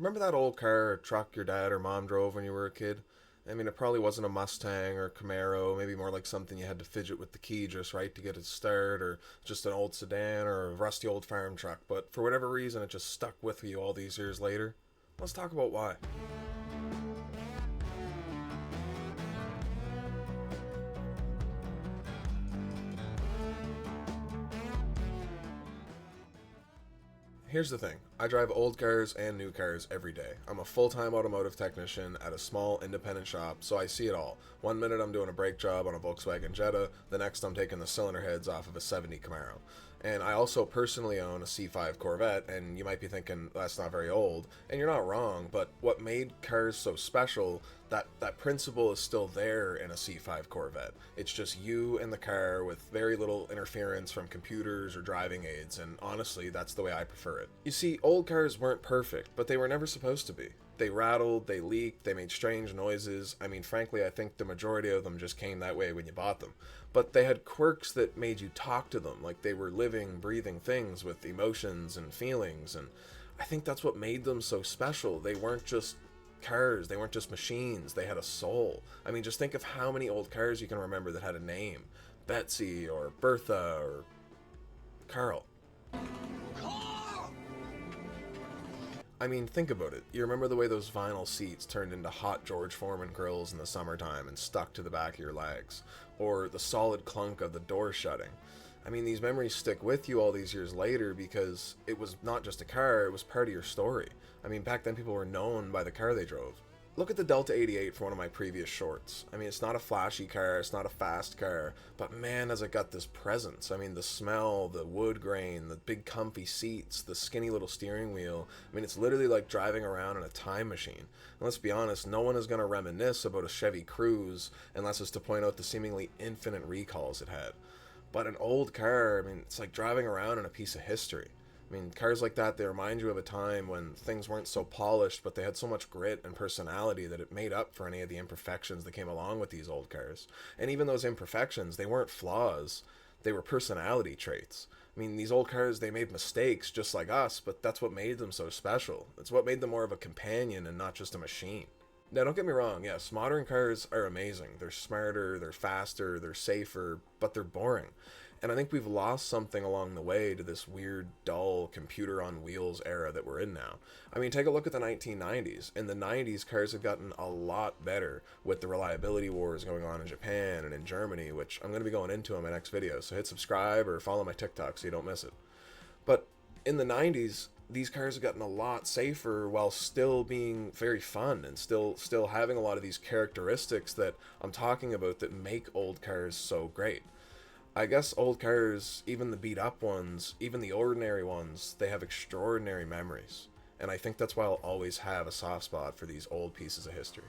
Remember that old car or truck your dad or mom drove when you were a kid? I mean, it probably wasn't a Mustang or Camaro, maybe more like something you had to fidget with the key just right to get it to start, or just an old sedan or a rusty old farm truck, but for whatever reason it just stuck with you all these years later. Let's talk about why. Here's the thing. I drive old cars and new cars every day. I'm a full-time automotive technician at a small independent shop, so I see it all. One minute I'm doing a brake job on a Volkswagen Jetta, the next I'm taking the cylinder heads off of a 70 Camaro. And I also personally own a C5 Corvette, and you might be thinking that's not very old, and you're not wrong, but what made cars so special, that principle is still there in a C5 Corvette. It's just you and the car with very little interference from computers or driving aids, and honestly, that's the way I prefer it. You see, old cars weren't perfect, but they were never supposed to be. They rattled, they leaked, they made strange noises. I mean, frankly, I think the majority of them just came that way when you bought them. But they had quirks that made you talk to them like they were living, breathing things with emotions and feelings, and I think that's what made them so special. They weren't just cars, they weren't just machines, they had a soul. I mean, just think of how many old cars you can remember that had a name. Betsy, or Bertha, or Carl. I mean, think about it. You remember the way those vinyl seats turned into hot George Foreman grills in the summertime and stuck to the back of your legs? Or the solid clunk of the door shutting? I mean, these memories stick with you all these years later because it was not just a car, it was part of your story. I mean, back then people were known by the car they drove. Look at the Delta 88 for one of my previous shorts. I mean, it's not a flashy car, it's not a fast car, but man, has it got this presence. I mean, the smell, the wood grain, the big comfy seats, the skinny little steering wheel. I mean, it's literally like driving around in a time machine. And let's be honest, no one is going to reminisce about a Chevy Cruze unless it's to point out the seemingly infinite recalls it had. But an old car, I mean, it's like driving around in a piece of history. I mean, cars like that, they remind you of a time when things weren't so polished, but they had so much grit and personality that it made up for any of the imperfections that came along with these old cars. And even those imperfections, they weren't flaws, they were personality traits. I mean, these old cars, they made mistakes just like us, but that's what made them so special. It's what made them more of a companion and not just a machine. Now, don't get me wrong, yes, modern cars are amazing. They're smarter, they're faster, they're safer, but they're boring. And I think we've lost something along the way to this weird, dull, computer on wheels era that we're in now. I mean, take a look at the 1990s. In the 90s, cars have gotten a lot better with the reliability wars going on in Japan and in Germany, which I'm going to be going into in my next video. So hit subscribe or follow my TikTok so you don't miss it. But in the 90s, these cars have gotten a lot safer while still being very fun and still having a lot of these characteristics that I'm talking about that make old cars so great. I guess old cars, even the beat up ones, even the ordinary ones, they have extraordinary memories. And I think that's why I'll always have a soft spot for these old pieces of history.